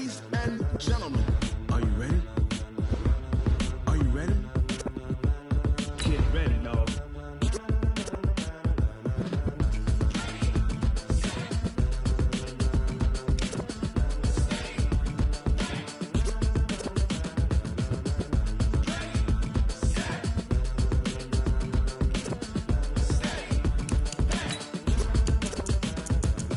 Ladies and gentlemen, are you ready? Are you ready? Get ready, dog.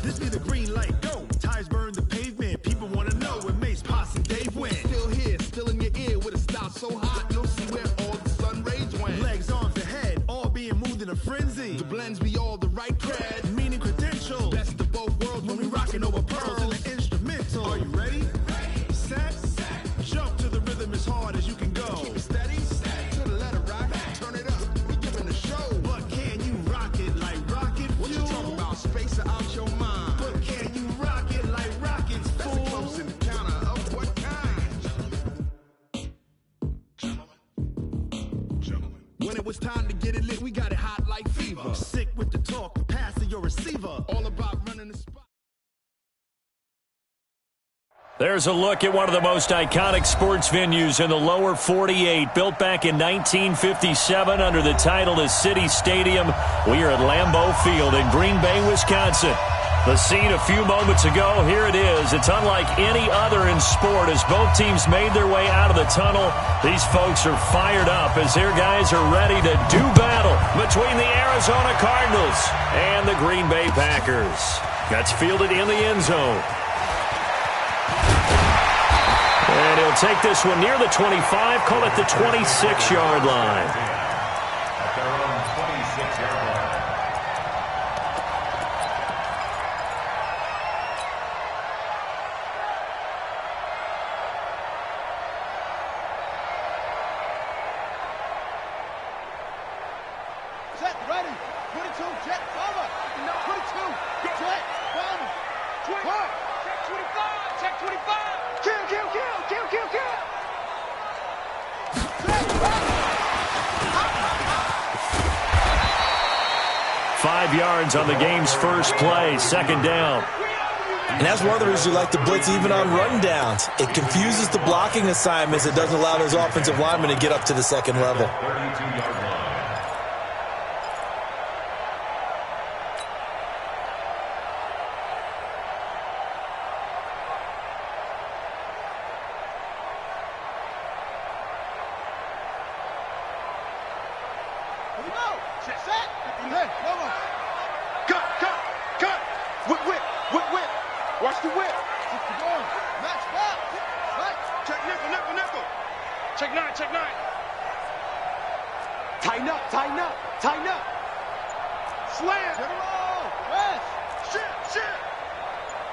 This be the green light, go. Tires burn the pavement. People want to know where Mace, Posse, Dave went. Still here, still in your ear with a style so hot, you'll see where all the sun rays went. Legs, arms, the head, all being moved in a frenzy. The blends be all the right cred, meaning credentials. Best of both worlds when we rockin' over pearls in the instrumental. Are you ready? Set, jump to the rhythm as hard as you can go. Keep it steady, to the letter rock, turn it up, we giving a show. But can you rock it like rocket fuel? What you talking about, space or out your mind? But can you rock it like rockets, fool? That's a close encounter of what kind? Gentlemen. When it was time to get it lit, we got it hot like fever. Sick with the talk, passing your receiver. All about running the spot. There's a look at one of the most iconic sports venues in the lower 48, built back in 1957 under the title of City Stadium. We are at Lambeau Field in Green Bay, Wisconsin. The scene a few moments ago, here it is. It's unlike any other in sport as both teams made their way out of the tunnel. These folks are fired up as their guys are ready to do battle between the Arizona Cardinals and the Green Bay Packers. That's fielded in the end zone. And he'll take this one near the 25, call it the 26-yard line. At their own 26-yard line. Set, ready. 22, jet, bomber. 22, jet, bomber. 21, check 25, check 25. Kill, kill, kill, kill, kill, kill. Set, 5 yards on the game's first play, second down. And that's one of the reasons you like to blitz even on run downs. It confuses the blocking assignments. It doesn't allow those offensive linemen to get up to the second level. 32-yard line. Here we go. Set, set. Hey, come on. Cut, cut, cut. Whip, whip, whip, whip. Watch the whip. Keep it going. Match back. Right. Check nickel, nickel, nickel. Check nine, check nine. Tighten up, tighten up, tighten up. Slam. Hit it all. Rest. Shit, shit.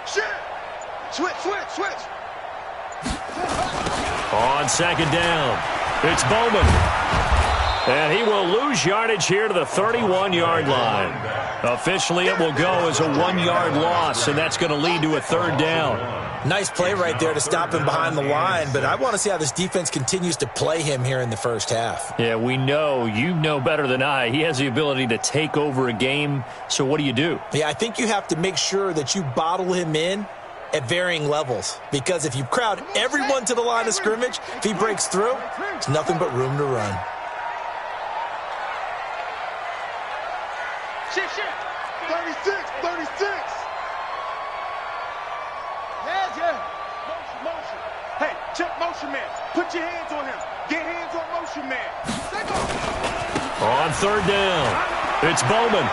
Shit. Switch, switch, switch. On second down, it's Bowman. And he will lose yardage here to the 31-yard line. Officially, it will go as a 1-yard loss, and that's going to lead to a third down. Nice play right there to stop him behind the line, but I want to see how this defense continues to play him here in the first half. Yeah, we know. You know better than I. He has the ability to take over a game, so what do you do? Yeah, I think you have to make sure that you bottle him in at varying levels, because if you crowd everyone to the line of scrimmage, if he breaks through, it's nothing but room to run. Shit, shit. 36, 36. Yeah. Motion, motion. Hey, check motion man. Put your hands on him. Get hands on motion man. On third down, it's Bowman.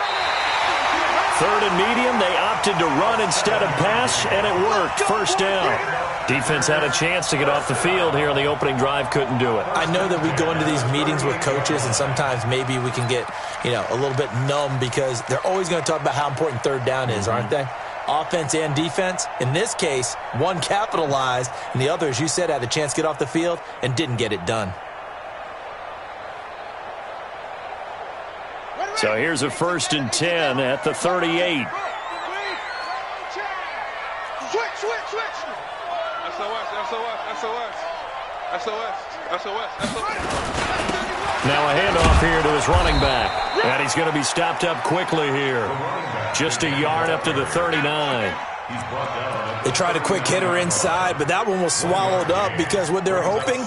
Third and medium, they opted to run instead of pass, and it worked. First down. Defense had a chance to get off the field here on the opening drive, couldn't do it. I know that we go into these meetings with coaches, and sometimes maybe we can get, a little bit numb because they're always going to talk about how important third down is, aren't they? Offense and defense. In this case, one capitalized, and the other, as you said, had a chance to get off the field and didn't get it done. So here's a 1st and 10 at the 38. Switch, switch, switch. SOS, SOS, SOS. SOS, SOS, SOS. Now a handoff here to his running back. And he's going to be stopped up quickly here. Just a yard up to the 39. They tried a quick hitter inside, but that one was swallowed up because what they're hoping,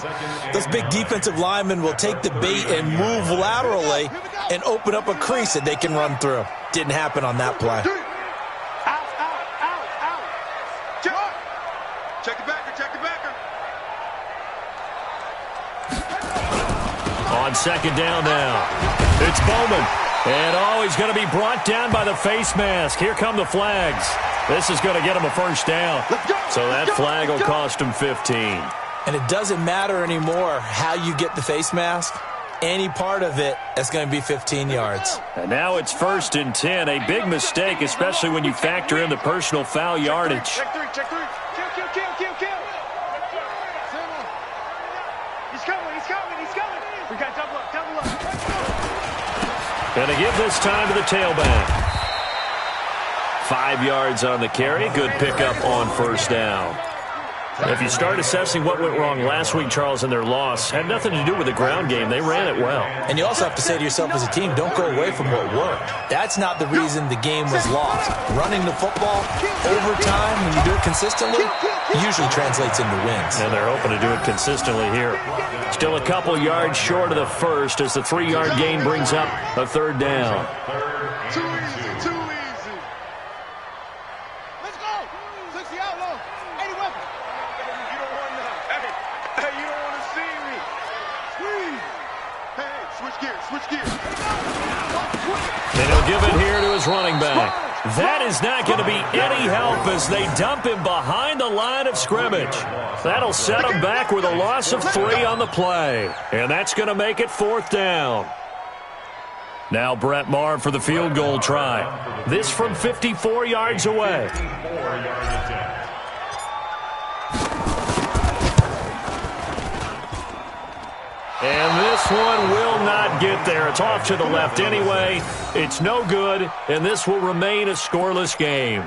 those big defensive linemen will take the bait and move laterally and open up a crease that they can run through. Didn't happen on that play. Check the backer, check the backer. On second down now. It's Bowman. And, he's going to be brought down by the face mask. Here come the flags. This is going to get him a first down. So that flag will cost him 15. And it doesn't matter anymore how you get the face mask. Any part of it, that's going to be 15 yards. And now it's 1st and 10. A big mistake, especially when you factor in the personal foul yardage. Check three, check three. Kill. He's coming. We got double up. Going to give this time to the tailback. 5 yards on the carry. Good pickup on first down. If you start assessing what went wrong last week, Charles, in their loss, had nothing to do with the ground game. They ran it well. And you also have to say to yourself as a team, don't go away from what worked. That's not the reason the game was lost. Running the football over time, when you do it consistently, usually translates into wins. And they're hoping to do it consistently here. Still a couple yards short of the first as the 3-yard gain brings up a third down. Too easy. Let's go. 60 out low. 80 weapons. You don't want that. Hey, you don't want to see me. Squeeze. Hey, switch gears. And he'll give it here to his running back. That is not going to be any help as they dump him behind the line of scrimmage. That'll set him back with a loss of 3 on the play. And that's going to make it 4th down. Now Brett Maher for the field goal try. This from 54 yards away. And this one will not get there. It's off to the left anyway. It's no good, and this will remain a scoreless game.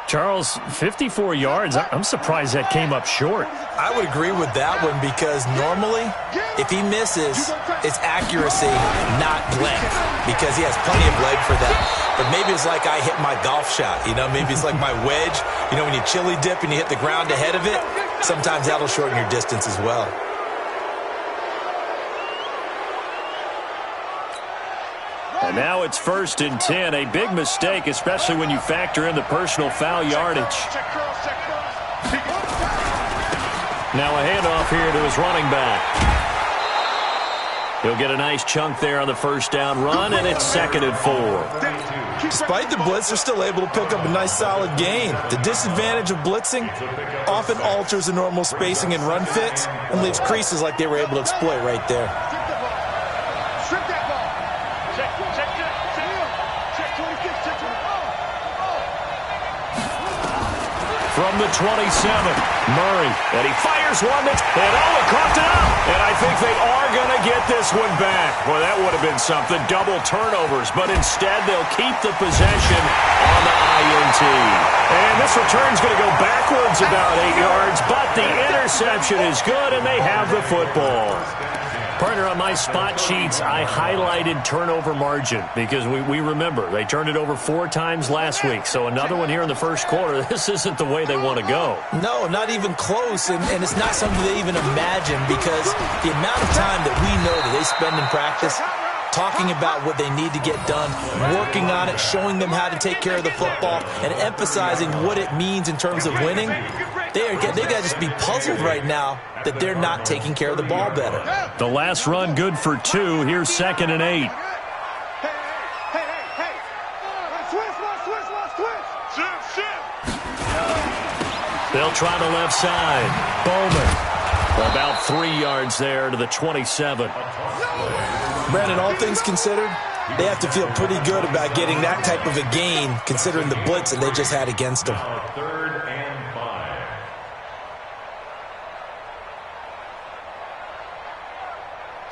Charles, 54 yards, I'm surprised that came up short. I would agree with that one because normally, if he misses, it's accuracy, not length, because he has plenty of leg for that. But maybe it's like I hit my golf shot, maybe it's like my wedge. When you chili dip and you hit the ground ahead of it, sometimes that'll shorten your distance as well. And now it's 1st and 10. A big mistake, especially when you factor in the personal foul yardage. Now a handoff here to his running back. He'll get a nice chunk there on the first down run, and it's 2nd and 4. Despite the blitz, they're still able to pick up a nice solid gain. The disadvantage of blitzing often alters the normal spacing and run fits and leaves creases like they were able to exploit right there. From the 27, Murray, and he fires one that's, and it caught it up. And I think they are going to get this one back. Well, that would have been something, double turnovers, but instead they'll keep the possession on the INT. And this return's going to go backwards about 8 yards, but the interception is good, and they have the football. Partner, on my spot sheets, I highlighted turnover margin because we remember they turned it over 4 times last week. So another one here in the first quarter. This isn't the way they want to go. No, not even close, and it's not something they even imagine because the amount of time that we know that they spend in practice talking about what they need to get done, working on it, showing them how to take care of the football, and emphasizing what it means in terms of winning. They got to just be puzzled right now that they're not taking care of the ball better. The last run good for 2. Here's 2nd and 8. They'll try the left side. Bowman. About 3 yards there to the 27. Brandon, all things considered, they have to feel pretty good about getting that type of a gain considering the blitz that they just had against them. 3rd and 5.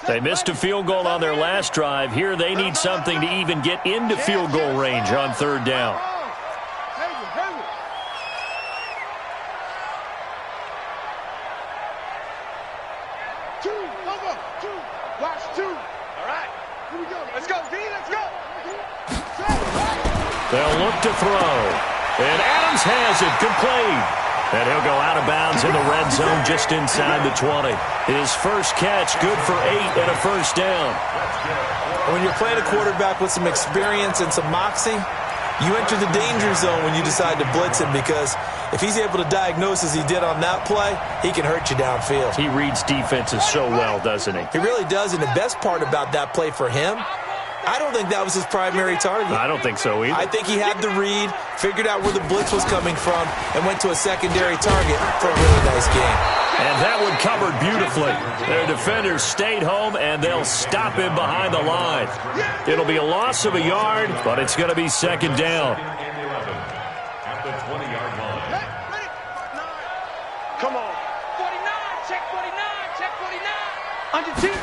They missed a field goal on their last drive. Here they need something to even get into field goal range on 3rd down. They'll look to throw. And Adams has it complete. And he'll go out of bounds in the red zone just inside the 20. His first catch, good for 8 and a first down. When you're playing a quarterback with some experience and some moxie, you enter the danger zone when you decide to blitz him, because if he's able to diagnose as he did on that play, he can hurt you downfield. He reads defenses so well, doesn't he? He really does, and the best part about that play for him, I don't think that was his primary target. I don't think so either. I think he had the read, figured out where the blitz was coming from, and went to a secondary target for a really nice game. And that one covered beautifully. Their defenders stayed home, and they'll stop him behind the line. It'll be a loss of a yard, but it's going to be second down. At the 20-yard line. Ready? Come on. 49, check 49, check 49. Under 10.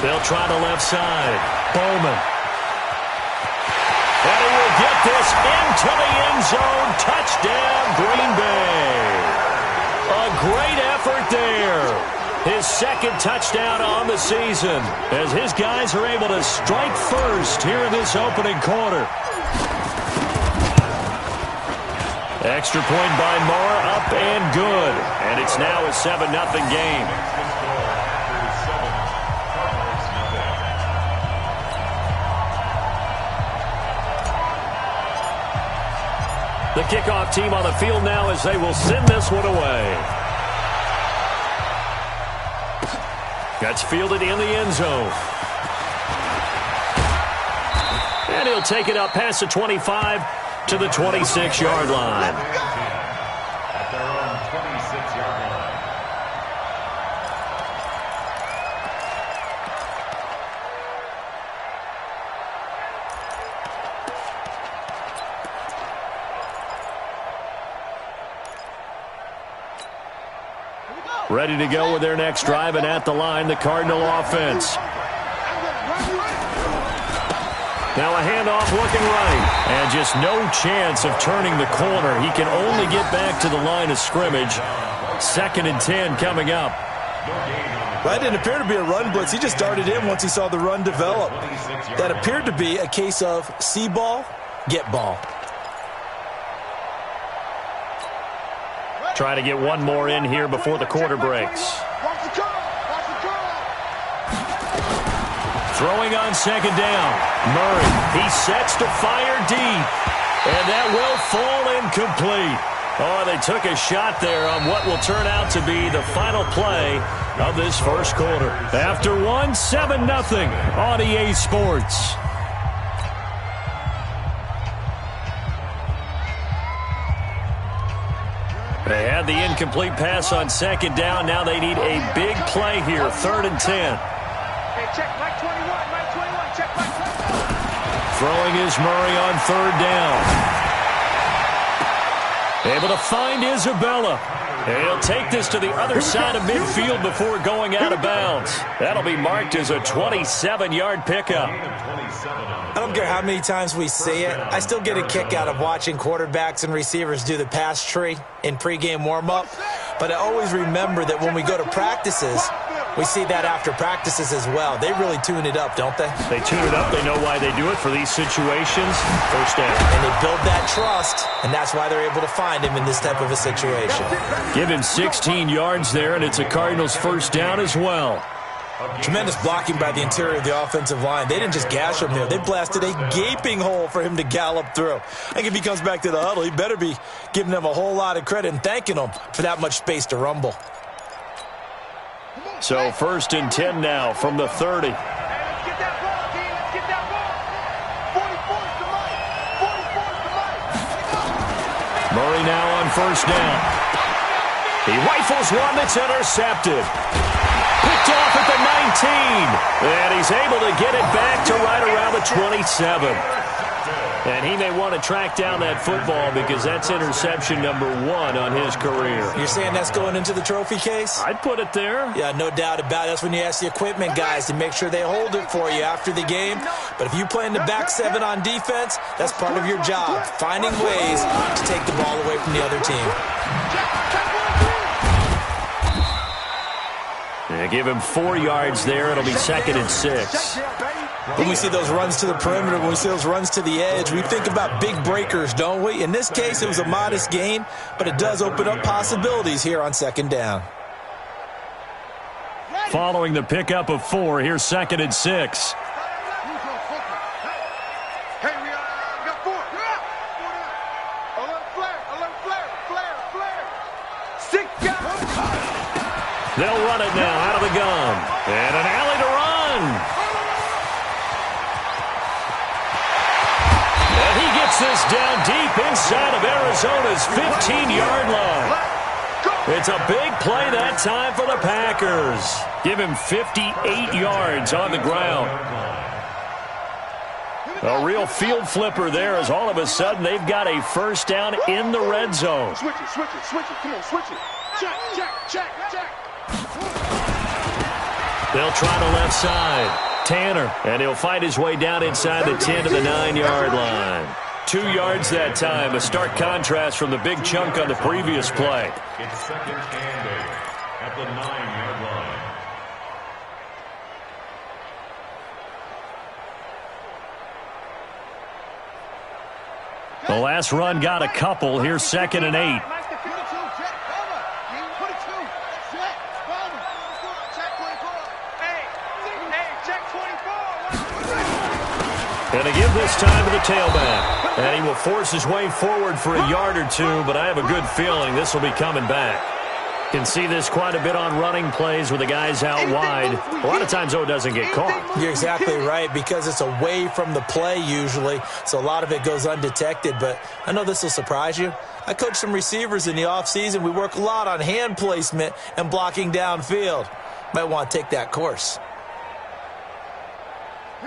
They'll try the left side. Bowman. And he will get this into the end zone. Touchdown, Green Bay. A great effort there. His second touchdown on the season as his guys are able to strike first here in this opening quarter. Extra point by Moore, up and good. And it's now a 7-0 game. The kickoff team on the field now as they will send this one away. That's fielded in the end zone. And he'll take it up past the 25 to the 26-yard line. At their own 26-yard line. Ready to go with their next drive, and at the line, the Cardinal offense. Now a handoff looking right, and just no chance of turning the corner. He can only get back to the line of scrimmage. 2nd and 10 coming up. That didn't appear to be a run blitz. He just darted in once he saw the run develop. That appeared to be a case of see ball, get ball. Try to get one more in here before the quarter breaks. Watch the curl. Watch the curl. Throwing on second down. Murray, he sets to fire deep. And that will fall incomplete. Oh, they took a shot there on what will turn out to be the final play of this first quarter. After one, 7-0 on EA Sports. They had the incomplete pass on second down. Now they need a big play here. 3rd and 10. Hey, check Mike 21, Mike 21, check Mike 21. Throwing is Murray on 3rd down. Able to find Isabella. He'll take this to the other side of midfield before going out of bounds. That'll be marked as a 27-yard pickup. I don't care how many times we see it. I still get a kick out of watching quarterbacks and receivers do the pass tree in pregame warm-up. But I always remember that when we go to practices, we see that after practices as well. They really tune it up, don't they? They tune it up. They know why they do it for these situations. First down. And they build that trust, and that's why they're able to find him in this type of a situation. Give him 16 yards there, and it's a Cardinals first down as well. Tremendous blocking by the interior of the offensive line. They didn't just gash him there. They blasted a gaping hole for him to gallop through. I think if he comes back to the huddle, he better be giving them a whole lot of credit and thanking them for that much space to rumble. So 1st and 10 now from the 30. Let's get that ball, team. Let's get that ball. 44's to Mike. 44's to Mike. Murray now on first down. He rifles one that's intercepted. Picked off at the 19. And he's able to get it back to right around the 27. And he may want to track down that football because that's interception number 1 on his career. You're saying that's going into the trophy case? I'd put it there. Yeah, no doubt about it. That's when you ask the equipment guys to make sure they hold it for you after the game. But if you play in the back 7 on defense, that's part of your job, finding ways to take the ball away from the other team. Yeah, give him 4 yards there. It'll be 2nd and 6. When we see those runs to the perimeter, when we see those runs to the edge, we think about big breakers, don't we? In this case, it was a modest gain, but it does open up possibilities here on second down. Following the pickup of 4, here's 2nd and 6. Hey, we got 4. Alert flare. 6 guys. They'll run it now out of the gun. And an alley to run. And he gets this down deep inside of Arizona's 15-yard line. It's a big play that time for the Packers. Give him 58 yards on the ground. A real field flipper there as all of a sudden they've got a first down in the red zone. Switch it. Come on, switch it. Check. They'll try the left side. Tanner, and he'll find his way down inside the 10 to the 9-yard line. 2 yards that time, a stark contrast from the big chunk on the previous play. It's 2nd and 8 at the 9-yard line. The last run got a couple. Here's 2nd and 8. And they give this time to the tailback. And he will force his way forward for a yard or 2, but I have a good feeling this will be coming back. Can see this quite a bit on running plays with the guys out wide. A lot of times, though, it doesn't get caught. You're exactly right, because it's away from the play usually, so a lot of it goes undetected. But I know this will surprise you. I coach some receivers in the offseason. We work a lot on hand placement and blocking downfield. Might want to take that course.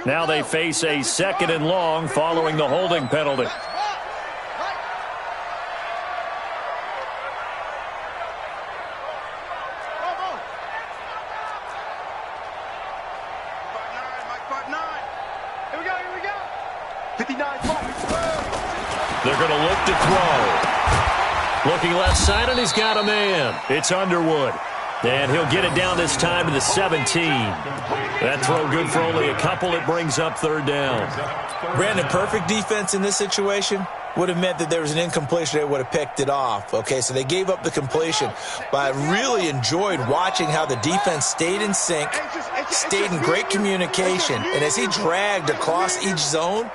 Now they face a 2nd and long following the holding penalty. They're going to look to throw. Looking left side, and he's got a man. It's Underwood. And he'll get it down this time to the 17. That throw good for only a couple. It brings up 3rd down. Brandon, perfect defense in this situation would have meant that there was an incompletion. They would have picked it off. Okay, so they gave up the completion. But I really enjoyed watching how the defense stayed in sync, stayed in great communication. And as he dragged across each zone,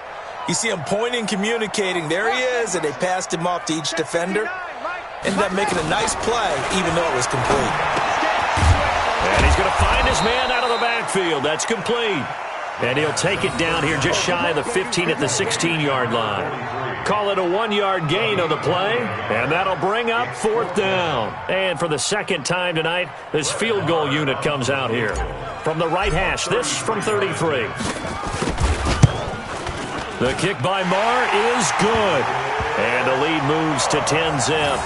you see him pointing, communicating. There he is, and they passed him off to each defender. Ended up making a nice play, even though it was complete. And he's going to find his man out of the backfield. That's complete. And he'll take it down here just shy of the 15 at the 16-yard line. Call it a 1-yard gain on the play, and that'll bring up 4th down. And for the 2nd time tonight, this field goal unit comes out here. From the right hash, this from 33. The kick by Marr is good. And the lead moves to 10-zip.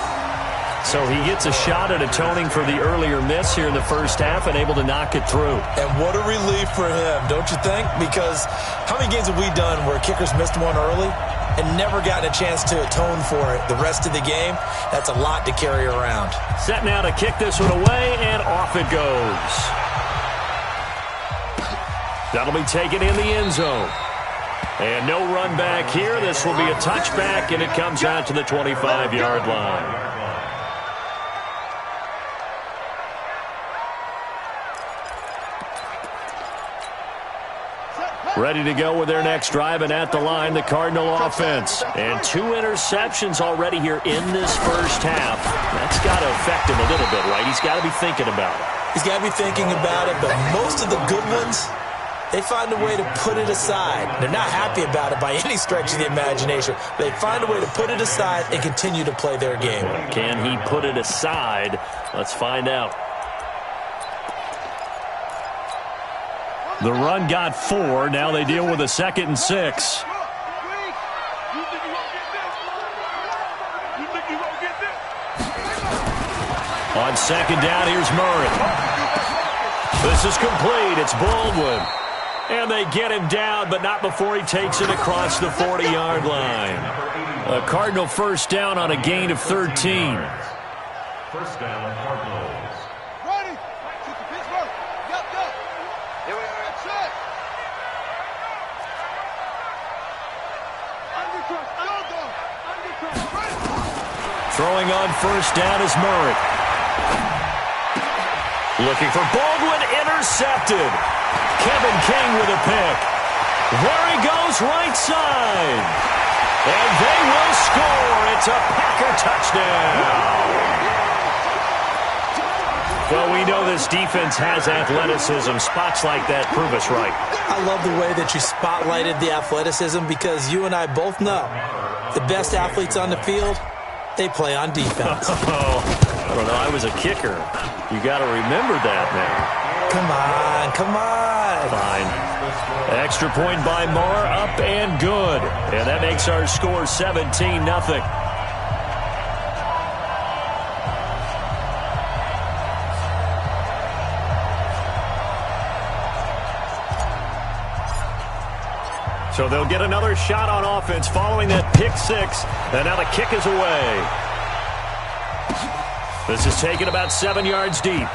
So he gets a shot at atoning for the earlier miss here in the first half and able to knock it through. And what a relief for him, don't you think? Because how many games have we done where kickers missed one early and never gotten a chance to atone for it the rest of the game? That's a lot to carry around. Set now to kick this one away, and off it goes. That'll be taken in the end zone. And no run back here. This will be a touchback, and it comes out to the 25-yard line. Ready to go with their next drive, and at the line, the Cardinal offense. And 2 interceptions already here in this first half. That's got to affect him a little bit, right? He's got to be thinking about it. He's got to be thinking about it, but most of the good ones, they find a way to put it aside. They're not happy about it by any stretch of the imagination. They find a way to put it aside and continue to play their game. Can he put it aside? Let's find out. The run got 4. Now they deal with a 2nd and 6. On 2nd down, here's Murray. This is complete. It's Baldwin. And they get him down, but not before he takes it across the 40-yard line. A Cardinal first down on a gain of 13. First down, Cardinals. Throwing on first down is Murray. Looking for Baldwin, intercepted. Kevin King with a pick. There he goes, right side. And they will score. It's a Packer touchdown. Well, we know this defense has athleticism. Spots like that prove us right. I love the way that you spotlighted the athleticism because you and I both know the best athletes on the field, they play on defense. I don't know. I was a kicker. You got to remember that now. Come on. Fine. Extra point by Marr, up and good. And that makes our score 17-0. So they'll get another shot on offense following that pick six. And now the kick is away. This is taken about 7 yards deep.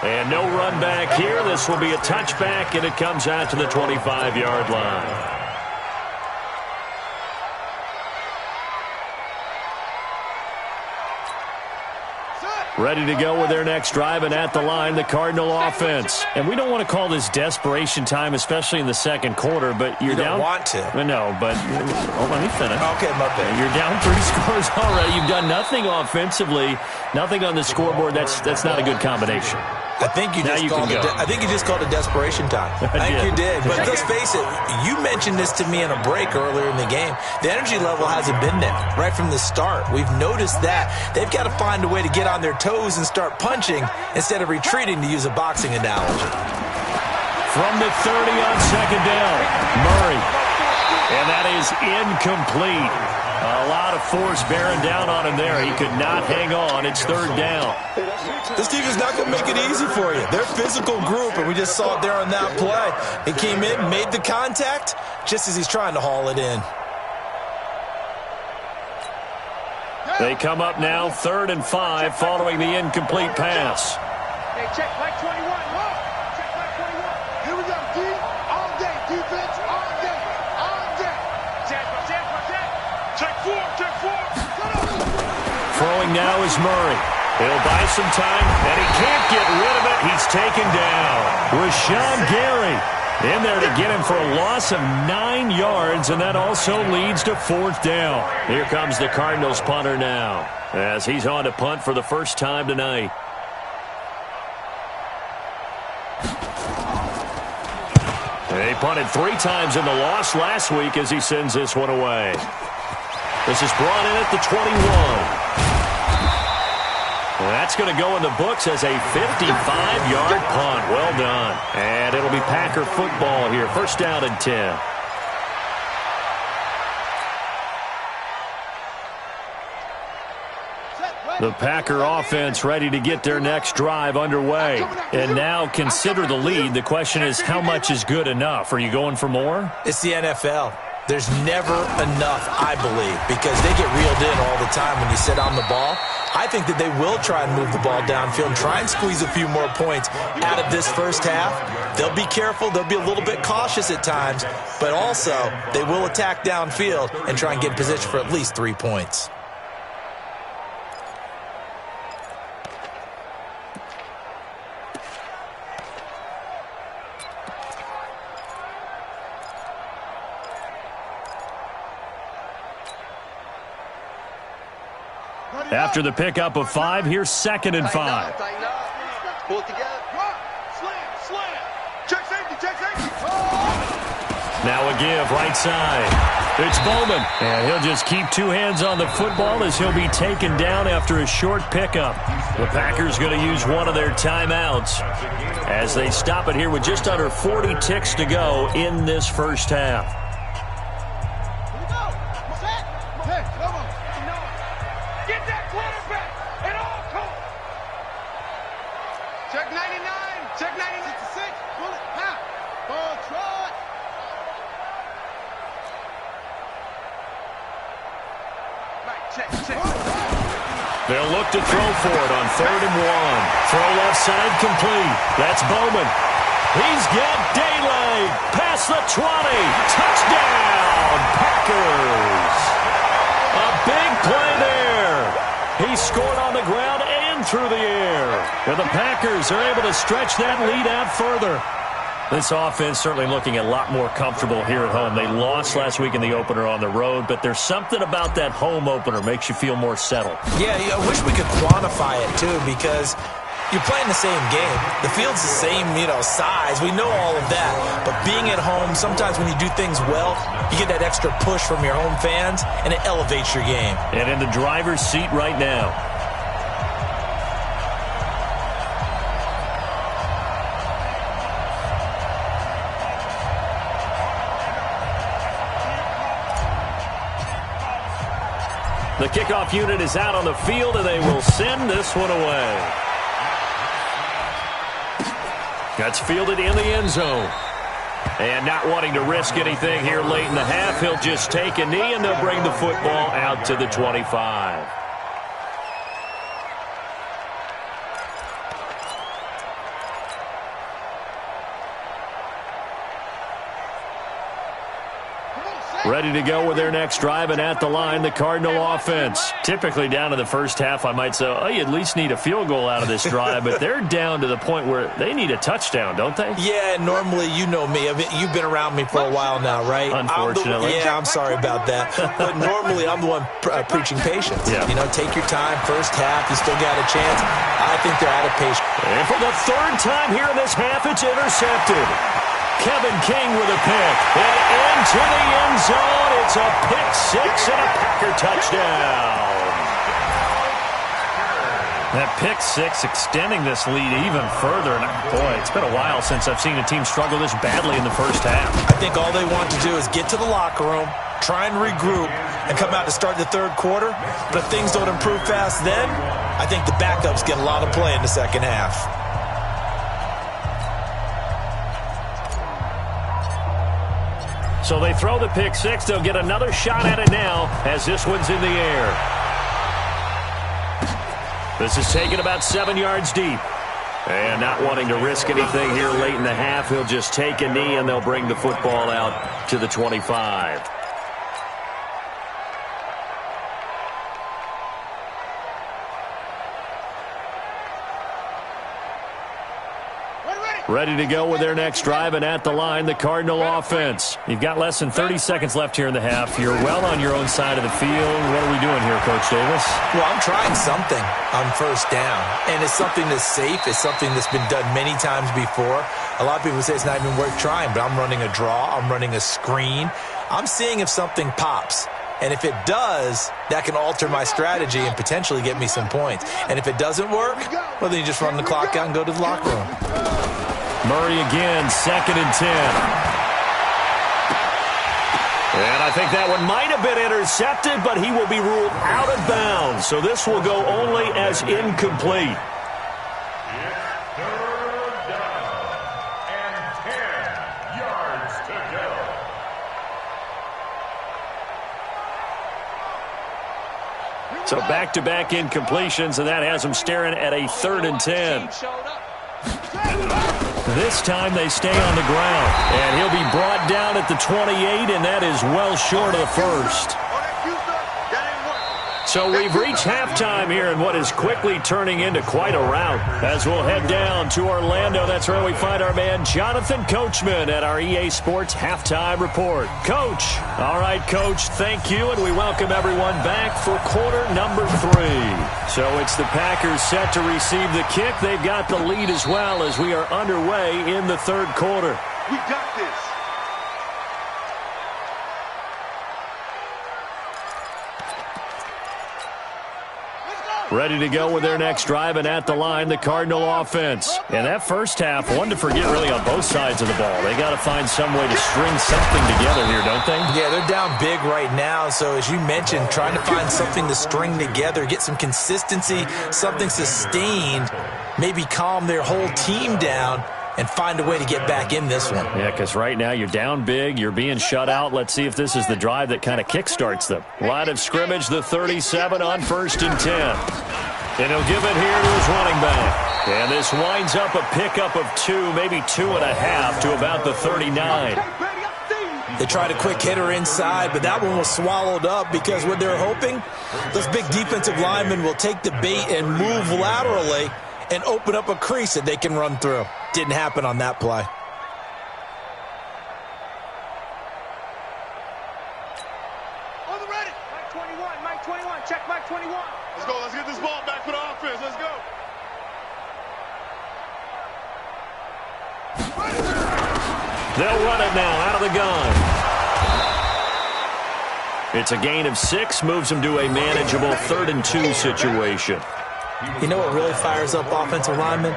And no run back here. This will be a touchback, and it comes out to the 25-yard line. Ready to go with their next drive, and at the line, the Cardinal offense. And we don't want to call this desperation time, especially in the second quarter, but you're down. You don't want to. No, but let me finish. Okay, my bad. You're down 3 scores already. You've done nothing offensively, nothing on the scoreboard. That's not a good combination. I think you just called it desperation time. I think you did. But let's face it, you mentioned this to me in a break earlier in the game. The energy level hasn't been there right from the start. We've noticed that. They've got to find a way to get on their toes and start punching instead of retreating, to use a boxing analogy. From the 30 on second down, Murray. And that is incomplete. A lot of force bearing down on him there. He could not hang on. It's third down. This team is not going to make it easy for you. They're a physical group, and we just saw it there on that play. He came in, made the contact, just as he's trying to haul it in. They come up now, 3rd and 5, following the incomplete pass. Hey, check Mike 21. Check Mike 21. Here we go, D. All day. Defense all day. All day. Check. Check 4. Throwing now is Murray. He'll buy some time, and he can't get rid of it. He's taken down. Rashawn Gary in there to get him for a loss of 9 yards, and that also leads to 4th down. Here comes the Cardinals punter now, as he's on to punt for the first time tonight. They punted 3 times in the loss last week as he sends this one away. This is brought in at the 21. That's going to go in the books as a 55-yard punt. Well done. And it'll be Packer football here. First down and 10. The Packer offense ready to get their next drive underway. And now consider the lead. The question is, how much is good enough? Are you going for more? It's the NFL. There's never enough, I believe, because they get reeled in all the time when you sit on the ball. I think that they will try and move the ball downfield and try and squeeze a few more points out of this first half. They'll be careful. They'll be a little bit cautious at times, but also they will attack downfield and try and get in position for at least 3 points. After the pickup of 5, here's 2nd and 5. Pull it together. Slam. Check safety. Now a give, right side. It's Bowman. And he'll just keep 2 hands on the football as he'll be taken down after a short pickup. The Packers going to use one of their timeouts as they stop it here with just under 40 ticks to go in this first half. They'll look to throw for it on 3rd and 1. Throw left side complete. That's Bowman. He's got daylight. Past the 20. Touchdown, Packers. A big scored on the ground and through the air. And the Packers are able to stretch that lead out further. This offense certainly looking a lot more comfortable here at home. They lost last week in the opener on the road, but there's something about that home opener makes you feel more settled. Yeah, I wish we could quantify it, too, because you're playing the same game. The field's the same, size. We know all of that. But being at home, sometimes when you do things well, you get that extra push from your home fans, and it elevates your game. And in the driver's seat right now. The kickoff unit is out on the field, and they will send this one away. That's fielded in the end zone. And not wanting to risk anything here late in the half, he'll just take a knee, and they'll bring the football out to the 25. Ready to go with their next drive, and at the line, the Cardinal offense. Typically down in the first half, I might say, oh, you at least need a field goal out of this drive, but they're down to the point where they need a touchdown, don't they? Yeah, normally, you know me. I mean, you've been around me for a while now, right? Unfortunately. I'm sorry about that. But normally, I'm the one preaching patience. Yeah. Take your time. First half, you still got a chance. I think they're out of patience. And for the third time here in this half, it's intercepted. Kevin King with a pick. And into the end zone. It's a pick six and a Packer touchdown. That pick six extending this lead even further. And boy, it's been a while since I've seen a team struggle this badly in the first half. I think all they want to do is get to the locker room, try and regroup, and come out to start the third quarter. But if things don't improve fast then, I think the backups get a lot of play in the second half. So they throw the pick six. They'll get another shot at it now as this one's in the air. This is taken about 7 yards deep. And not wanting to risk anything here late in the half, he'll just take a knee, and they'll bring the football out to the 25. Ready to go with their next drive, and at the line, the Cardinal offense. You've got less than 30 seconds left here in the half. You're well on your own side of the field. What are we doing here, Coach Davis? Well, I'm trying something on first down, and it's something that's safe. It's something that's been done many times before. A lot of people say it's not even worth trying, but I'm running a draw. I'm running a screen. I'm seeing if something pops. And if it does, that can alter my strategy and potentially get me some points. And if it doesn't work, well, then you just run the clock out and go to the locker room. Murray again, 2nd and 10. And I think that one might have been intercepted, but he will be ruled out of bounds. So this will go only as incomplete. Third down and 10 yards to go. So back-to-back incompletions, and that has him staring at a 3rd and 10. This time they stay on the ground, and he'll be brought down at the 28, and that is well short of the first. So we've reached halftime here in what is quickly turning into quite a rout. As we'll head down to Orlando, that's where we find our man Jonathan Coachman at our EA Sports Halftime Report. Coach. All right, Coach, thank you, and we welcome everyone back for quarter number 3. So it's the Packers set to receive the kick. They've got the lead as well as we are underway in the third quarter. We got this. Ready to go with their next drive, and at the line, the Cardinal offense. And that first half, one to forget really on both sides of the ball. They got to find some way to string something together here, don't they? Yeah, they're down big right now. So as you mentioned, trying to find something to string together, get some consistency, something sustained, maybe calm their whole team down and find a way to get back in this one. Yeah, because right now you're down big, you're being shut out. Let's see if this is the drive that kind of kickstarts them. Line of scrimmage, the 37 on 1st and 10. And he'll give it here to his running back. And this winds up a pickup of 2, maybe 2.5 to about the 39. They tried a quick hitter inside, but that one was swallowed up because what they're hoping, those big defensive linemen will take the bait and move laterally and open up a crease that they can run through. Didn't happen on that play. On the ready. Mike 21, Mike 21, check Mike 21. Let's go. Let's get this ball back for the offense. Let's go. They'll run it now out of the gun. It's a gain of 6, moves them to a manageable 3rd and 2 situation. You know what really fires up offensive linemen?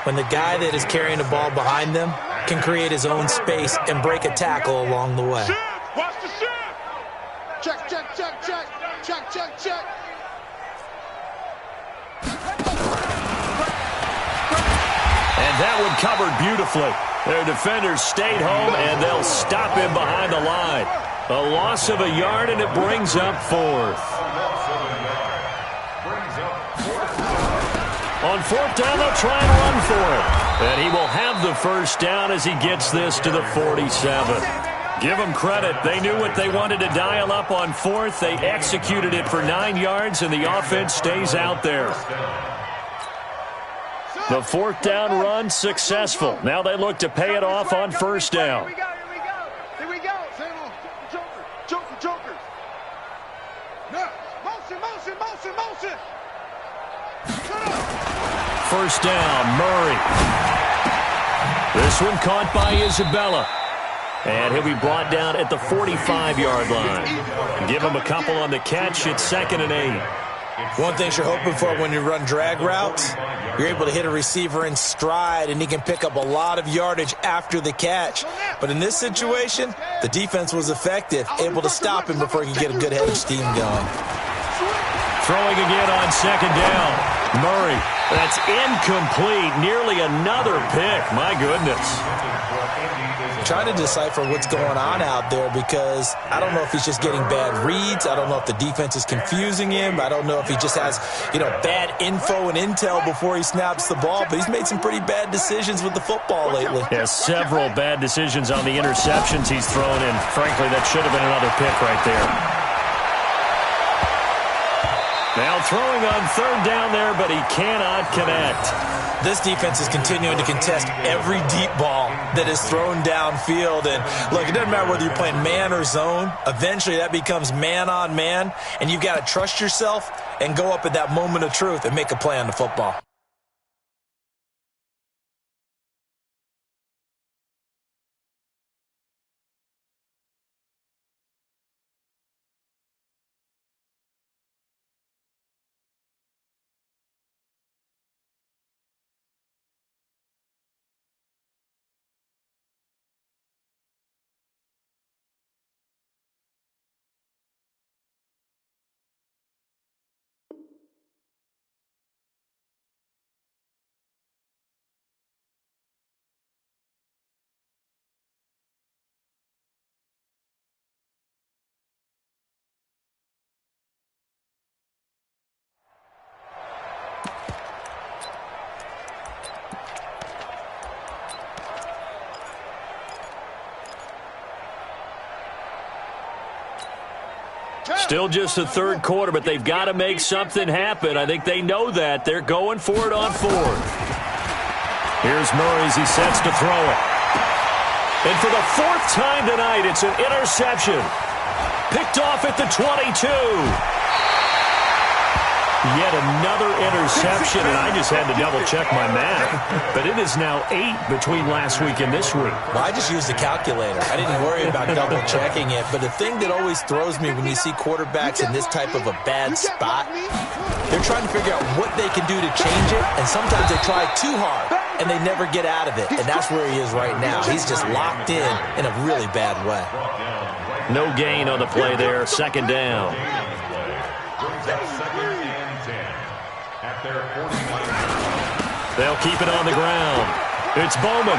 When the guy that is carrying the ball behind them can create his own space and break a tackle along the way. Shift. Watch the shift. Check, check, check, check. Check, check, check. And that one covered beautifully. Their defenders stayed home, and they'll stop him behind the line. A loss of a yard, and it brings up 4th. On 4th down, they'll try and run for it. And he will have the first down as he gets this to the 47. Give them credit. They knew what they wanted to dial up on 4th. They executed it for 9 yards, and the offense stays out there. The 4th down run successful. Now they look to pay it off on 1st down. Here we go, here we go. Here we go. Joker. No. Motion. 1st down, Murray. This one caught by Isabella. And he'll be brought down at the 45-yard line. Give him a couple on the catch. It's 2nd and 8. One thing you're hoping for when you run drag routes, you're able to hit a receiver in stride, and he can pick up a lot of yardage after the catch. But in this situation, the defense was effective, able to stop him before he could get a good head of steam going. Throwing again on 2nd down. Murray. That's incomplete. Nearly another pick. My goodness. Trying to decipher what's going on out there because I don't know if he's just getting bad reads. I don't know if the defense is confusing him. I don't know if he just has, bad info and intel before he snaps the ball. But he's made some pretty bad decisions with the football lately. Yes, several bad decisions on the interceptions he's thrown, and frankly, that should have been another pick right there. Now throwing on 3rd down there, but he cannot connect. This defense is continuing to contest every deep ball that is thrown downfield. And, look, it doesn't matter whether you're playing man or zone. Eventually that becomes man on man, and you've got to trust yourself and go up at that moment of truth and make a play on the football. Still just the 3rd quarter, but they've got to make something happen. I think they know that. They're going for it on 4th. Here's Murray as he sets to throw it. And for the 4th time tonight, it's an interception. Picked off at the 22. Yet another interception, and I just had to double-check my math. But it is now 8 between last week and this week. Well, I just used a calculator. I didn't worry about double-checking it. But the thing that always throws me when you see quarterbacks in this type of a bad spot, they're trying to figure out what they can do to change it, and sometimes they try too hard, and they never get out of it. And that's where he is right now. He's just locked in a really bad way. No gain on the play there. 2nd down. They'll keep it on the ground. It's Bowman. And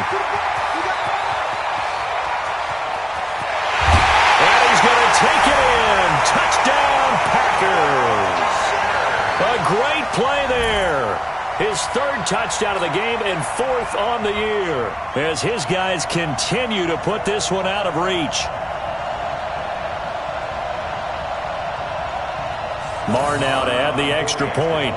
he's going to take it in. Touchdown, Packers. A great play there. His 3rd touchdown of the game and 4th on the year as his guys continue to put this one out of reach. Marr now to add the extra point.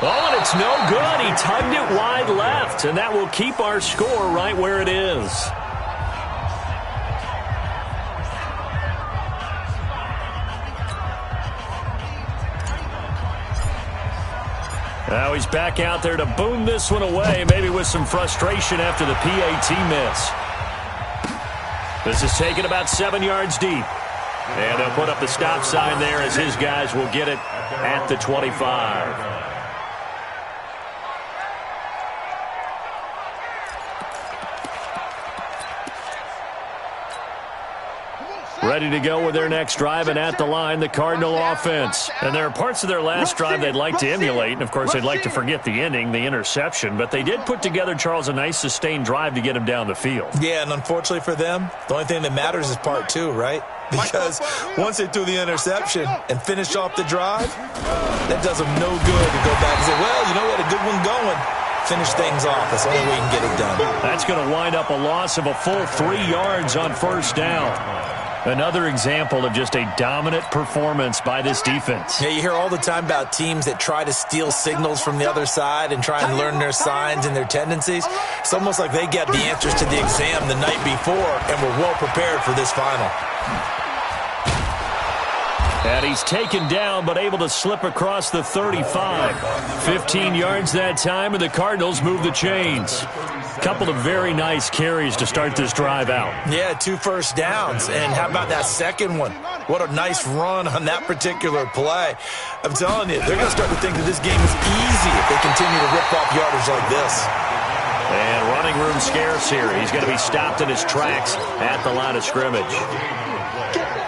Oh, and it's no good. He tugged it wide left, and that will keep our score right where it is. Now he's back out there to boom this one away, maybe with some frustration after the PAT miss. This is taken about 7 yards deep. And they'll put up the stop sign there as his guys will get it at the 25. Ready to go with their next drive, and at the line, the Cardinal offense. And there are parts of their last drive they'd like to emulate, and of course they'd like to forget the ending, the interception. But they did put together, Charles, a nice sustained drive to get him down the field. Yeah, and unfortunately for them, the only thing that matters is part two, right? Because once they threw the interception and finished off the drive, that does them no good to go back and say, well, you know what, a good one going. Finish things off. That's the only way you can get it done. That's going to wind up a loss of a full 3 yards on first down. Another example of just a dominant performance by this defense. Yeah, you hear all the time about teams that try to steal signals from the other side and try and learn their signs and their tendencies. It's almost like they get the answers to the exam the night before and were well prepared for this final. And he's taken down, but able to slip across the 35. 15 yards that time, and the Cardinals move the chains. Couple of very nice carries to start this drive out. Yeah, 2 first downs. And how about that second one? What a nice run on that particular play. I'm telling you, they're going to start to think that this game is easy if they continue to rip off yardage like this. And running room scarce here. He's going to be stopped in his tracks at the line of scrimmage.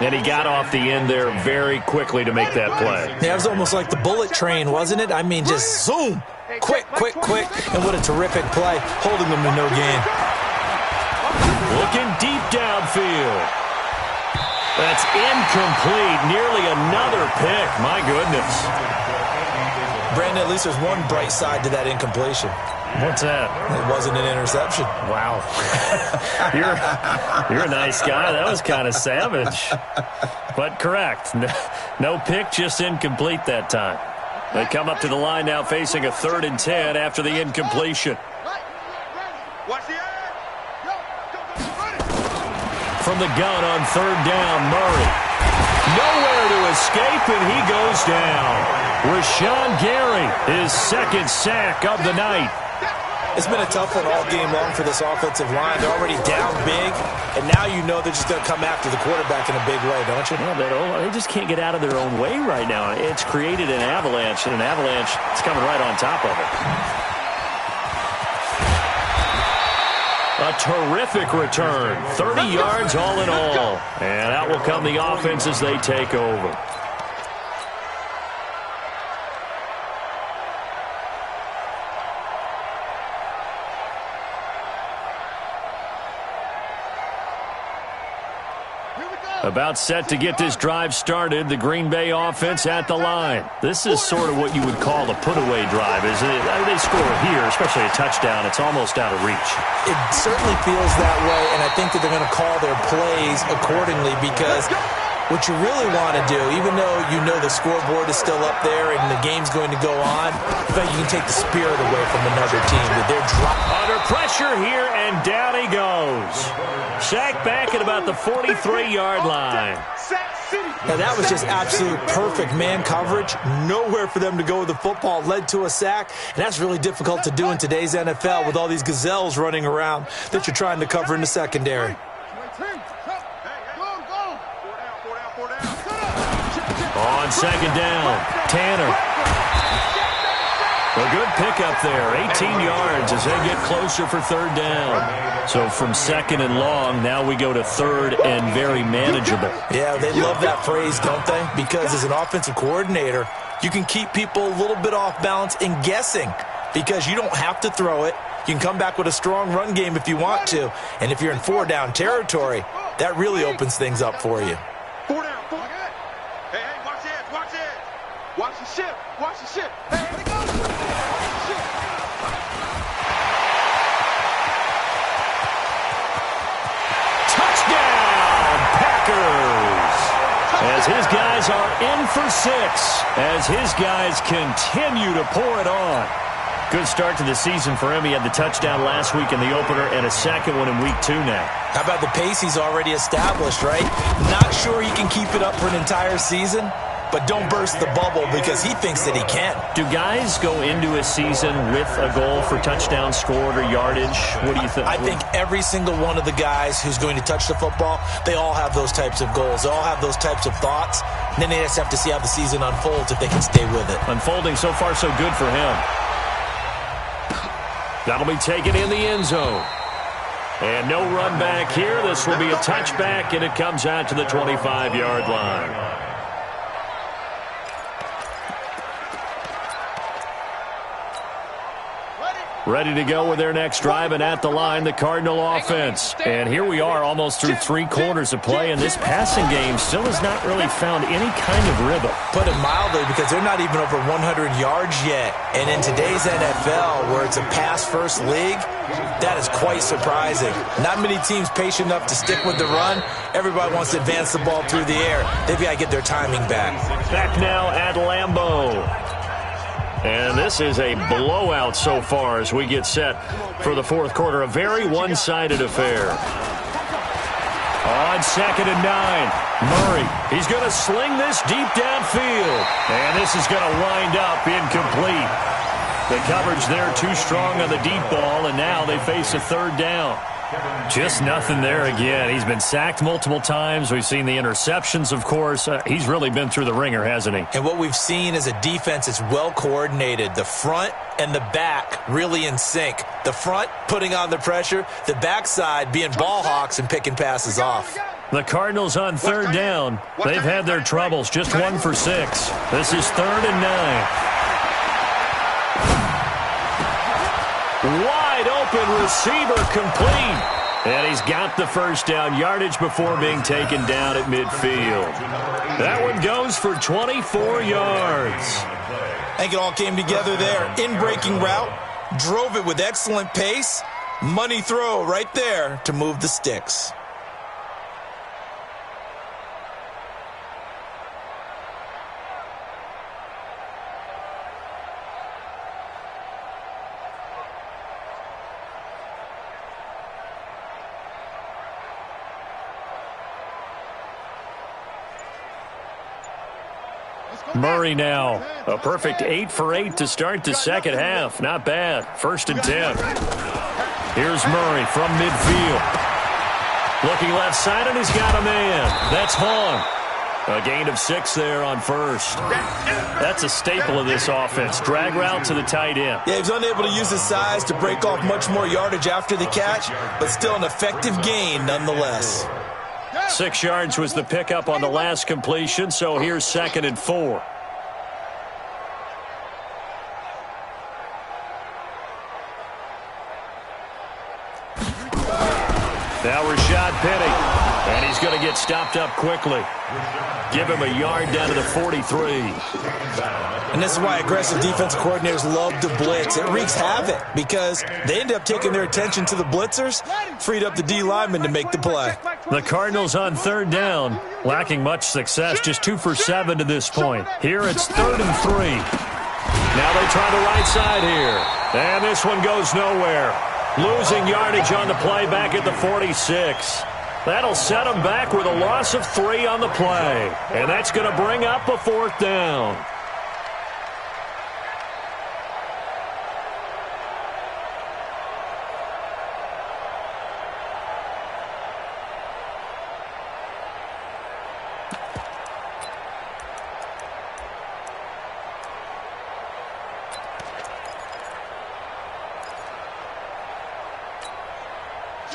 And he got off the end there very quickly to make that play. Yeah, it was almost like the bullet train, wasn't it? I mean, just zoom. Quick, quick, quick. And what a terrific play, holding them to no gain. Looking deep downfield. That's incomplete. Nearly another pick. My goodness. Brandon, at least there's one bright side to that incompletion. What's that? It wasn't an interception. Wow. You're a nice guy. That was kind of savage. But correct. No pick, just incomplete that time. They come up to the line now facing a 3rd and 10 after the incompletion. From the gun on 3rd down, Murray. Nowhere to escape, and he goes down. Rashawn Gary, his 2nd sack of the night. It's been a tough one all game long for this offensive line. They're already down big, and now you know they're just going to come after the quarterback in a big way, don't you? Yeah, they just can't get out of their own way right now. It's created an avalanche, and an avalanche is coming right on top of it. A terrific return. 30 yards all in all. And out will come the offense as they take over. About set to get this drive started, the Green Bay offense at the line. This is sort of what you would call a put-away drive, isn't it? I mean, they score here, especially a touchdown. It's almost out of reach. It certainly feels that way, and I think that they're going to call their plays accordingly because what you really want to do, even though you know the scoreboard is still up there and the game's going to go on, but you can take the spirit away from another team. That they're under pressure here, and down he goes. Sacked back at about the 43-yard line. Now that was just absolute perfect man coverage. Nowhere for them to go with the football. Led to a sack, and that's really difficult to do in today's NFL with all these gazelles running around that you're trying to cover in the secondary. On 2nd down, Tanner. A good pickup there, 18 yards as they get closer for 3rd down. So from 2nd and long, now we go to 3rd and very manageable. Yeah, they love that phrase, don't they? Because as an offensive coordinator, you can keep people a little bit off balance and guessing because you don't have to throw it. You can come back with a strong run game if you want to. And if you're in 4-down territory, that really opens things up for you. 4 down. Hey, watch the edge, watch the edge. Watch the ship, watch the ship. Hey, here it goes. Watch the ship. Touchdown! as his guys are in for 6, as his guys continue to pour it on. Good start to the season for him. He had the touchdown last week in the opener and a second one in week 2 now. How about the pace he's already established, right? Not sure he can keep it up for an entire season, but don't burst the bubble because he thinks that he can. Do guys go into a season with a goal for touchdowns scored or yardage? What do you think? I think every single one of the guys who's going to touch the football, they all have those types of goals. They all have those types of thoughts. And then they just have to see how the season unfolds if they can stay with it. Unfolding so far so good for him. That'll be taken in the end zone. And no run back here. This will be a touchback, and it comes out to the 25-yard line. Ready to go with their next drive, and at the line, the Cardinal offense. And here we are almost through 3 quarters of play, and this passing game still has not really found any kind of rhythm. Put it mildly, because they're not even over 100 yards yet. And in today's NFL, where it's a pass-first league, that is quite surprising. Not many teams patient enough to stick with the run. Everybody wants to advance the ball through the air. They've got to get their timing back. Back now at Lambeau. And this is a blowout so far as we get set for the 4th quarter. A very one-sided affair. On 2nd and 9, Murray. He's going to sling this deep downfield. And this is going to wind up incomplete. The coverage there too strong on the deep ball, and now they face a 3rd down. Just nothing there again. He's been sacked multiple times. We've seen the interceptions, of course. He's really been through the ringer, hasn't he? And what we've seen is a defense that's well coordinated. The front and the back really in sync. The front putting on the pressure. The backside being ball hawks and picking passes off. The Cardinals on 3rd down. They've had their troubles. Just 1 for 6. This is 3rd and 9. Wide open receiver complete. And he's got the first down yardage before being taken down at midfield. That one goes for 24 yards. I think it all came together there. In-breaking route, drove it with excellent pace. Money throw right there to move the sticks. Murray now. A perfect 8 for 8 to start the second half. Not bad. 1st and 10. Here's Murray from midfield. Looking left side, and he's got a man. That's Vaughn. A gain of 6 there on 1st. That's a staple of this offense. Drag route to the tight end. Yeah, he was unable to use his size to break off much more yardage after the catch, but still an effective gain nonetheless. 6 yards was the pickup on the last completion, so here's 2nd and 4. Now Rashad Penny, and he's going to get stopped up quickly. Give him a yard down to the 43. And this is why aggressive defensive coordinators love to blitz. It wreaks havoc because they end up taking their attention to the blitzers, freed up the D lineman to make the play. The Cardinals on 3rd down, lacking much success, just 2 for 7 to this point. Here it's 3rd and 3. Now they try the right side here, and this one goes nowhere. Losing yardage on the play back at the 46. That'll set them back with a loss of 3 on the play. And that's going to bring up a 4th down.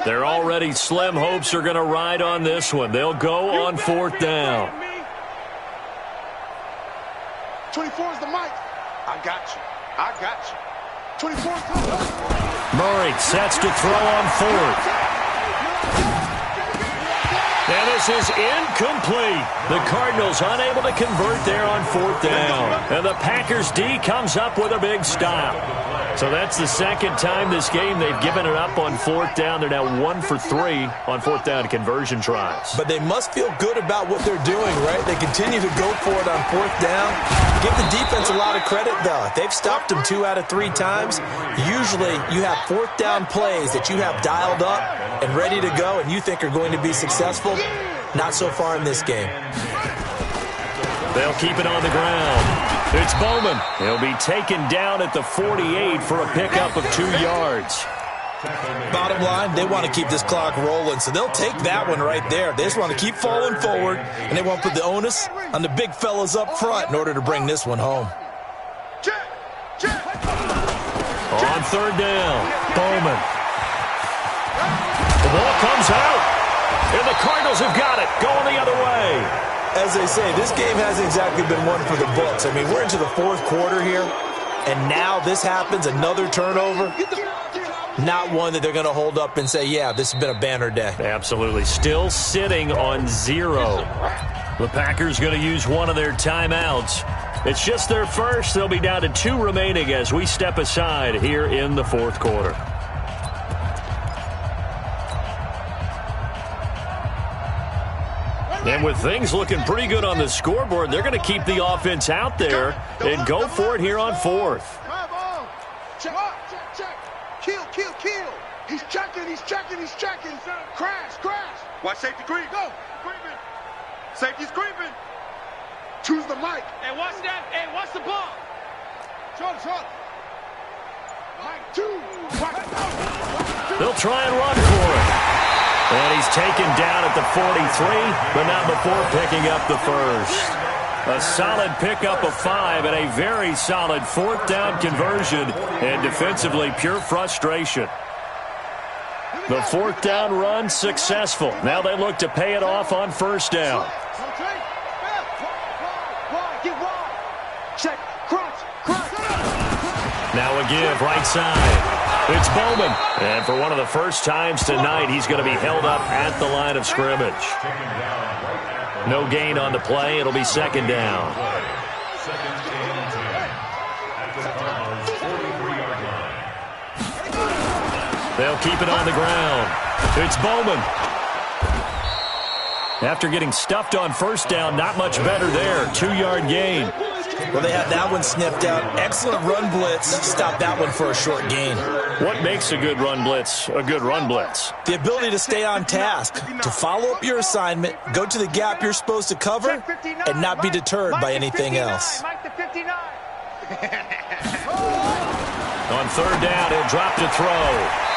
Their already slim hopes are going to ride on this one. They'll go on 4th down. 24 is the mic. I got you. I got you. 24 is the mic. Murray sets to throw on 4th. And this is incomplete. The Cardinals unable to convert there on 4th down. And the Packers D comes up with a big stop. So that's the second time this game they've given it up on fourth down. They're now 1 for 3 on fourth down conversion tries. But they must feel good about what they're doing, right? They continue to go for it on fourth down. Give the defense a lot of credit, though. If they've stopped them 2 out of 3 times, usually you have fourth down plays that you have dialed up and ready to go and you think are going to be successful. Not so far in this game. They'll keep it on the ground. It's Bowman. He'll be taken down at the 48 for a pickup of 2 yards. Bottom line, they want to keep this clock rolling, so they'll take that one right there. They just want to keep falling forward, and they want to put the onus on the big fellas up front in order to bring this one home. On third down, Bowman. The ball comes out, and the Cardinals have got it, going the other way. As they say, this game hasn't exactly been one for the books. I mean, we're into the fourth quarter here, and now this happens, another turnover. Not one that they're going to hold up and say, yeah, this has been a banner day. Absolutely. Still sitting on 0. The Packers going to use one of their timeouts. It's just their first. They'll be down to 2 remaining as we step aside here in the fourth quarter. And with things looking pretty good on the scoreboard, they're going to keep the offense out there and go for it here on fourth. Check. Kill. He's checking. Crash. Watch safety creep. Go. Creeping. Safety's creeping. Choose the mic. Hey, watch that. Hey, watch the ball. Short. Mike 2. They'll try and run for it. And he's taken down at the 43, but not before picking up the first. A solid pickup of 5 and a very solid fourth down conversion, and defensively pure frustration. The fourth down run successful. Now they look to pay it off on first down. Check. Crunch. Now a give right side. It's Bowman. And for one of the first times tonight, he's going to be held up at the line of scrimmage. No gain on the play. It'll be second down. They'll keep it on the ground. It's Bowman. After getting stuffed on first down, not much better there. 2-yard gain. Well, they had that one sniffed out. Excellent run blitz. Stop that one for a short gain. What makes a good run blitz a good run blitz? The ability to stay on task, to follow up your assignment, go to the gap you're supposed to cover, and not be deterred by anything else. Mike the 59. On third down, he'll drop to throw.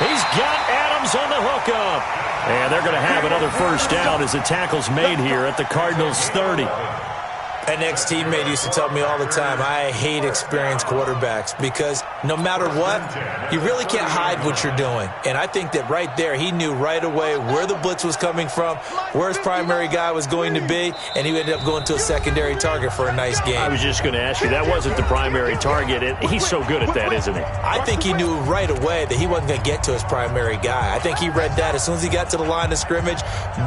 He's got Adams on the hookup. And they're going to have another first down as the tackle's made here at the Cardinals' 30. An ex-teammate used to tell me all the time, I hate experienced quarterbacks because no matter what, you really can't hide what you're doing. And I think that right there, he knew right away where the blitz was coming from, where his primary guy was going to be, and he ended up going to a secondary target for a nice game. I was just going to ask you, that wasn't the primary target, and he's so good at that, isn't he? I think he knew right away that he wasn't going to get to his primary guy. I think he read that as soon as he got to the line of scrimmage,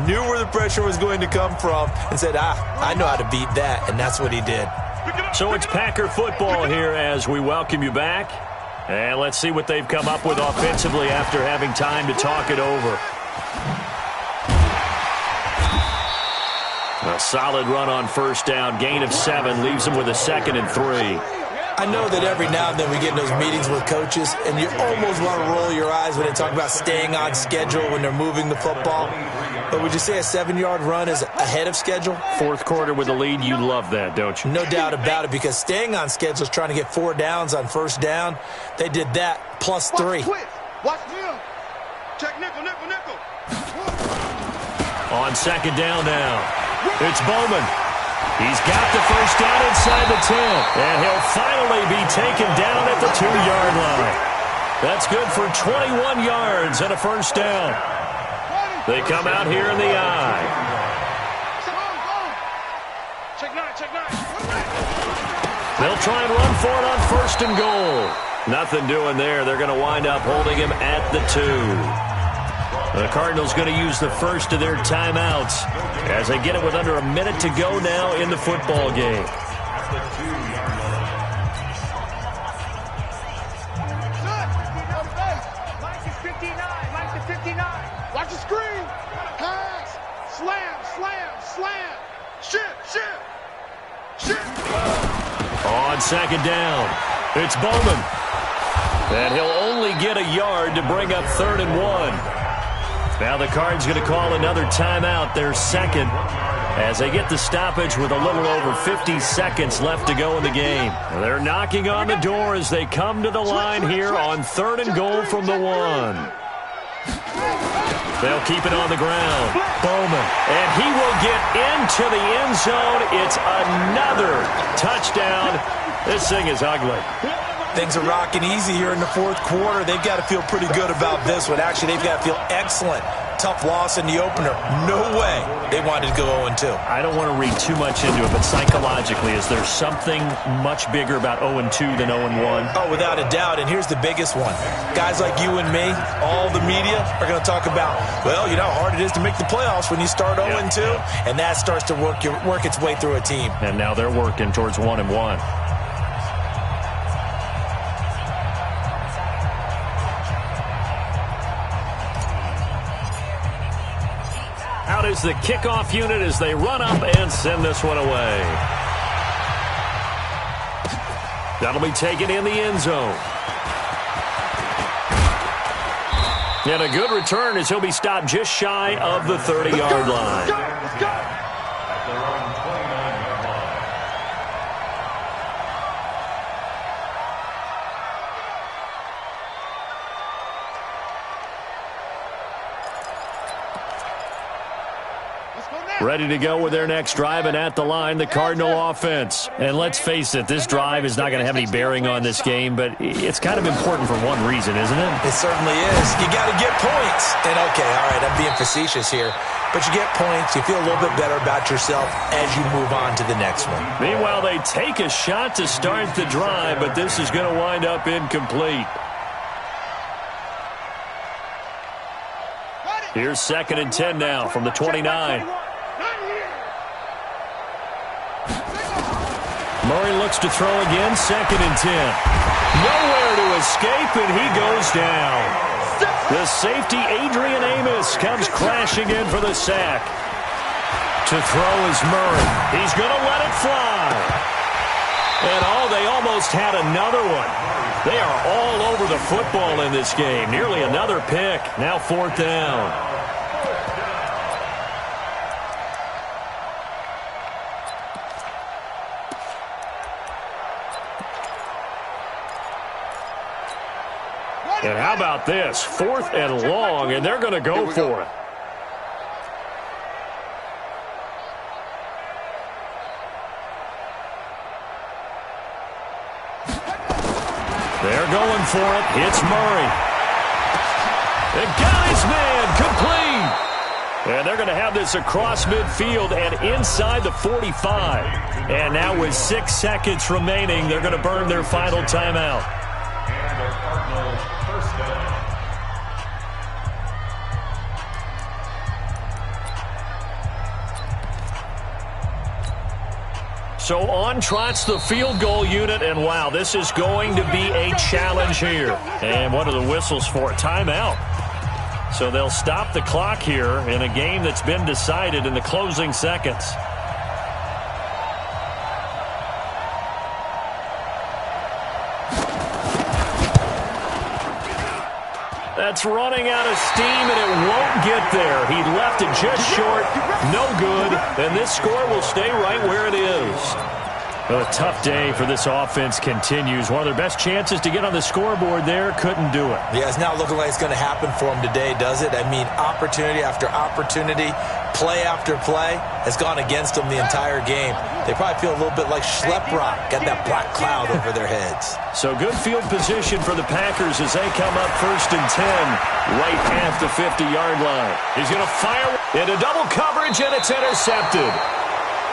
knew where the pressure was going to come from, and said, I know how to beat that. And that's what he did. So it's Packer football here as we welcome you back. And let's see what they've come up with offensively after having time to talk it over. A solid run on first down. Gain of 7 leaves them with a 2nd and 3. I know that every now and then we get in those meetings with coaches, and you almost want to roll your eyes when they talk about staying on schedule when they're moving the football. But would you say a 7-yard run is ahead of schedule? Fourth quarter with a lead, you love that, don't you? No doubt about it, because staying on schedule is trying to get 4 downs on first down. They did that, plus 3. Watch him. Check nickel. On second down now, it's Bowman. He's got the first down inside the 10, and he'll finally be taken down at the 2-yard line. That's good for 21 yards and a first down. They come out here in the eye. Check nine. They'll try and run for it on first and goal. Nothing doing there. They're going to wind up holding him at the 2. The Cardinals going to use the first of their timeouts as they get it with under a minute to go now in the football game. Slam, slam, slam. Shit. On second down, it's Bowman. And he'll only get a yard to bring up 3rd and 1. Now the Cards going to call another timeout, their second, as they get the stoppage with a little over 50 seconds left to go in the game. They're knocking on the door as they come to the line here on 3rd and goal from the 1. They'll keep it on the ground. Bowman. And he will get into the end zone. It's another touchdown. This thing is ugly. Things are rocking easy here in the 4th quarter. They've got to feel pretty good about this one. Actually, they've got to feel excellent. Tough loss in the opener. No way they wanted to go 0-2. I don't want to read too much into it, but psychologically, is there something much bigger about 0-2 than 0-1? Oh, without a doubt, and here's the biggest one. Guys like you and me, all the media, are going to talk about, well, you know how hard it is to make the playoffs when you start 0-2, and that starts to work its way through a team. And now they're working towards 1-1. Out is the kickoff unit as they run up and send this one away. That'll be taken in the end zone. And a good return as he'll be stopped just shy of the 30-yard line. Let's go. At their own 29-yard line. Ready to go with their next drive, and at the line, the Cardinal offense. And let's face it, this drive is not going to have any bearing on this game, but it's kind of important for one reason, isn't it? It certainly is. You got to get points. And, okay, all right, I'm being facetious here. But you get points, you feel a little bit better about yourself as you move on to the next one. Meanwhile, they take a shot to start the drive, but this is going to wind up incomplete. Here's 2nd and 10 now from the 29. Murray looks to throw again, 2nd and 10. Nowhere to escape, and he goes down. The safety, Adrian Amos, comes crashing in for the sack. To throw is Murray. He's going to let it fly. And they almost had another one. They are all over the football in this game. Nearly another pick. Now 4th down. And how about this? 4th and long, and they're going to go for it. They're going for it. It's Murray. They got his man complete. And they're going to have this across midfield and inside the 45. And now with 6 seconds remaining, they're going to burn their final timeout. And the Cardinals first down. So on trots the field goal unit, and wow, this is going to be a challenge here. And what are the whistles for? Timeout. So they'll stop the clock here in a game that's been decided in the closing seconds. That's running out of steam, and it won't get there. He left it just short. No good. And this score will stay right where it is. Well, a tough day for this offense continues. One of their best chances to get on the scoreboard there, couldn't do it. Yeah, it's not looking like it's going to happen for them today, does it? I mean, opportunity after opportunity, play after play has gone against them the entire game. They probably feel a little bit like Schlep Rock, got that black cloud over their heads. So good field position for the Packers as they come up 1st and 10, right at the 50-yard line. He's going to fire into double coverage, and it's intercepted.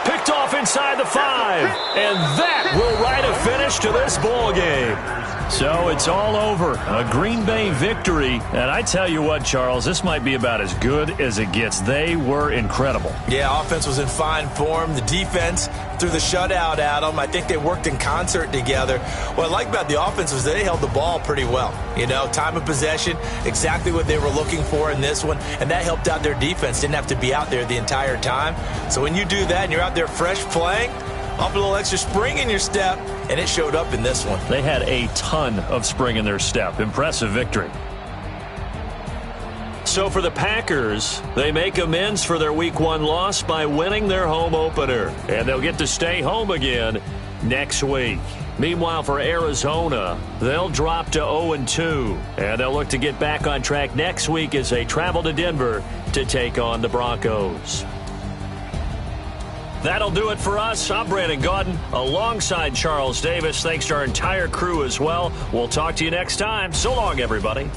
Picked off inside the 5, and that will write a finish to this ball game. So it's all over. A Green Bay victory. And I tell you what, Charles, this might be about as good as it gets. They were incredible. Yeah, offense was in fine form. The defense threw the shutout at them. I think they worked in concert together. What I like about the offense was they held the ball pretty well. You know, time of possession, exactly what they were looking for in this one. And that helped out their defense. Didn't have to be out there the entire time. So when you do that and you're out there fresh playing, up a little extra spring in your step, and it showed up in this one. They had a ton of spring in their step. Impressive victory. So for the Packers, they make amends for their Week 1 loss by winning their home opener. And they'll get to stay home again next week. Meanwhile, for Arizona, they'll drop to 0-2. And they'll look to get back on track next week as they travel to Denver to take on the Broncos. That'll do it for us. I'm Brandon Gaudin alongside Charles Davis. Thanks to our entire crew as well. We'll talk to you next time. So long, everybody.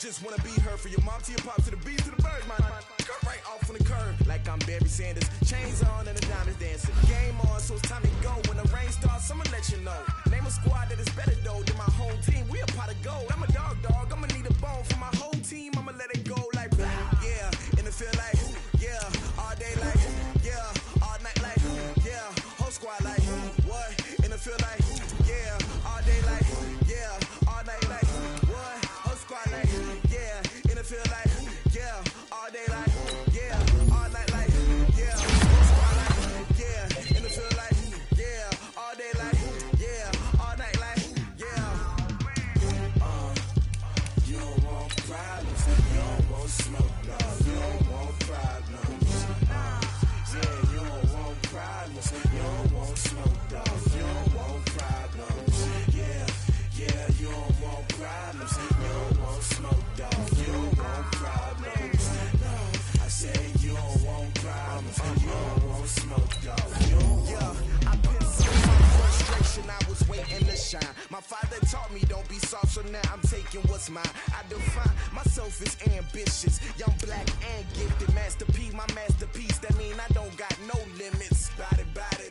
just wanna be her. From your mom to your pop to the beat to the birds, man. Cut right off on the curb like I'm Barry Sanders. Chains on and the diamonds dancing. Game on, so it's time to go. When the rain starts, I'ma let you know. Name a squad that is better though than my home team. We a pot of gold. I'm a dog. I'ma need a bone for my whole team. I'ma let it go like yeah. And it feel like yeah. All day like yeah. All night like yeah. Whole squad like what? And it feel like yeah. All day like yeah. All night like what? Whole squad like yeah. And it feel like yeah. All day like yeah. soft, so now I'm taking what's mine. I define myself as ambitious, young, black, and gifted. Master P, my masterpiece. That mean I don't got no limits. Bout it,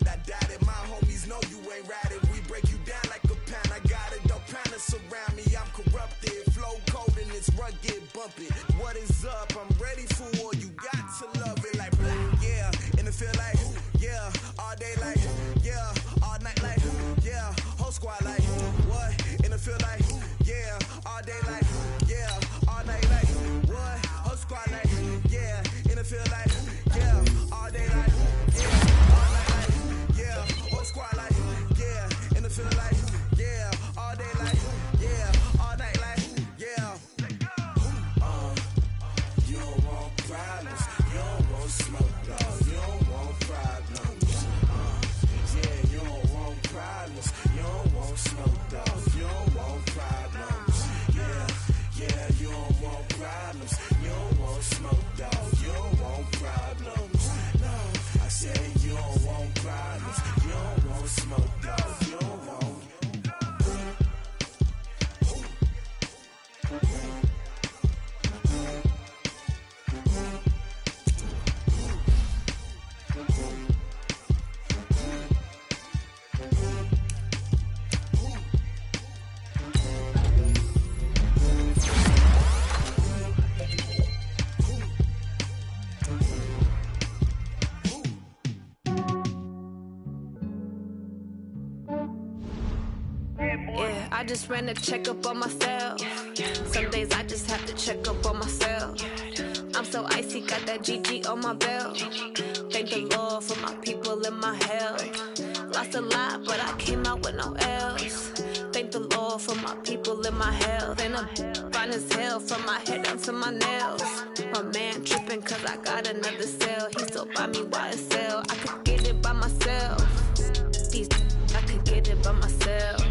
I doubt it. My homies know you ain't ratted. We break you down like a pound. I got it, don't pound to surround me. I'm corrupted, flow cold and it's rugged, bumpy. What is up? I'm ready for war. You got to love it like black, yeah. And it feel like, yeah. All day like, yeah. All night like, yeah. Whole squad like, what? And it feel like, yeah. All day like, yeah. All night like, what? Whole squad like, yeah. And it feel like, yeah. All day like, yeah. All night like, yeah. Whole squad like, yeah. And it feel like, yeah. All day like, yeah. All night like, yeah. You don't want problems. You don't want smoke, dog. You don't want problems. Yeah, you don't want problems. You don't want smoke, dog. You don't want problems. Yeah, you don't want problems. You don't want smoke, dog. You don't want problems. No, I said you don't want problems. You don't want smoke, dog. You don't want. Yeah, I just ran a checkup on myself. Some days I just have to check up on myself. I'm so icy, got that GG on my belt. Thank the Lord for my people in my health. Lost a lot, but I came out with no L's. Thank the Lord for my people in my health. And I'm fine as hell from my head down to my nails. My man tripping cause I got another cell. He still buy me YSL. I could get it by myself. These I could get it by myself.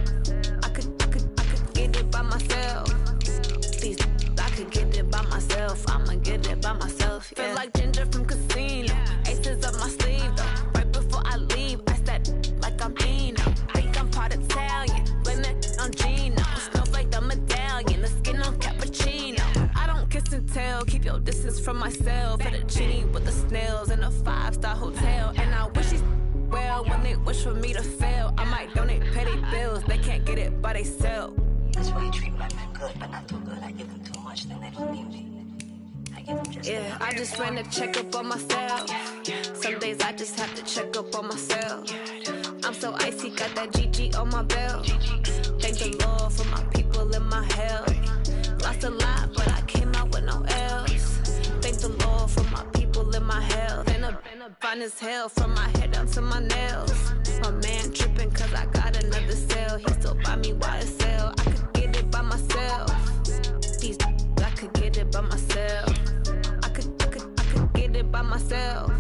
I could get it by myself. These I could get it by myself. I'ma get it by myself. Yeah. Feel like Ginger from Casino. Aces up my sleeve though. Right before I leave, I said like I'm Eno. Think I'm part Italian. Blame it on Gino. Smells like the medallion. The skin on cappuccino. I don't kiss and tell. Keep your distance from myself. Fettuccine with the snails in a 5-star hotel. And I wish these well when they wish for me to fail. I might donate petty bills. They can't get it by they self. That's why you treat my men good, but not too good. I give them too much, then they don't need me. I give them just yeah, I just ran a checkup on myself. Some days I just have to check up on myself. I'm so icy, got that GG on my belt. Thank the Lord for my people in my health. Lost a lot, but I came out with no L's. Thank the Lord for my people in my health. And I'm fine as hell from my head down to my nails. My man tripping cause I got another cell. He still buy me YSL. I could get it by myself. These I could get it by myself. I could get it by myself.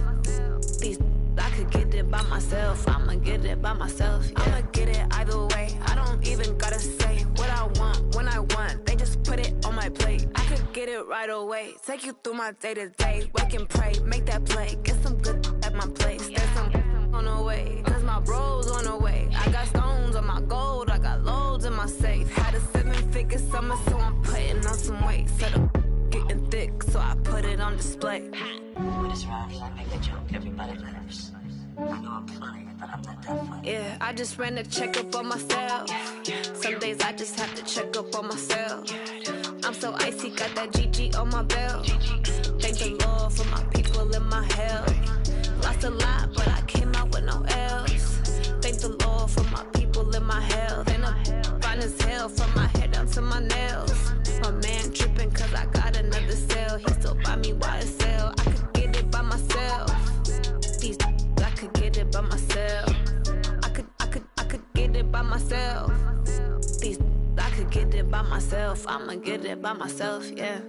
These I could get it by myself. I'ma get it by myself. Yeah. I'ma get it either way. I don't even gotta say what I want when I want. They just put it on my plate. I could get it right away. Take you through my day to day. Wake and pray, make that play. Get some good at my place. There's some on the way. Cause my bro's on the way. I got stones on my gold. I got loads in my safe. Had a 7-figure summer, so I'm putting on some weight. Set up getting thick, so I put it on display. When it's rowdy, I make a joke, everybody laughs. I know I'm funny, but I'm not that funny. Yeah, I just ran a checkup on myself. Some days I just have to check up on myself. I'm so icy, got that GG on my belt. Thank the Lord for my people in my health. Lost a lot, but I came out with no L's. Thank the Lord for my people in my health. And I'm fine as hell from my head down to my nails. My man tripping cause I got another cell. He still buy me YSL. I could get it by myself. These I could get it by myself. I could get it by myself. These I could get it by myself. I'ma get it by myself, yeah.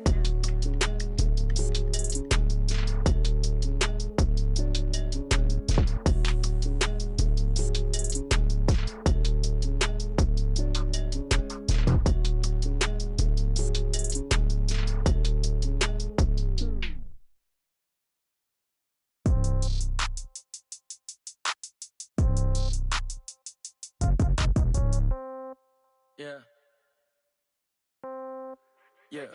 Yeah. Yeah.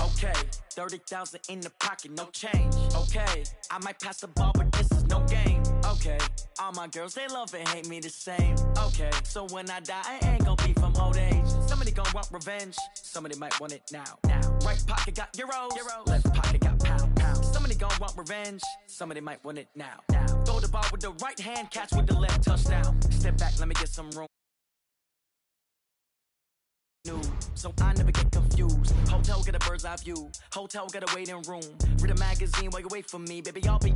Okay. 30,000 in the pocket, no change. Okay. I might pass the ball, but this is no game. Okay. All my girls, they love and hate me the same. Okay. So when I die, I ain't gon' be from old age. Somebody gon' want revenge. Somebody might want it now. Right pocket got euros. Left pocket got pounds. Somebody gon' want revenge. Somebody might want it now. Throw the ball with the right hand, catch with the left, touchdown. Step back, let me get some room. So I never get confused. Hotel get a bird's eye view. Hotel get a waiting room. Read a magazine while you wait for me, baby. I'll be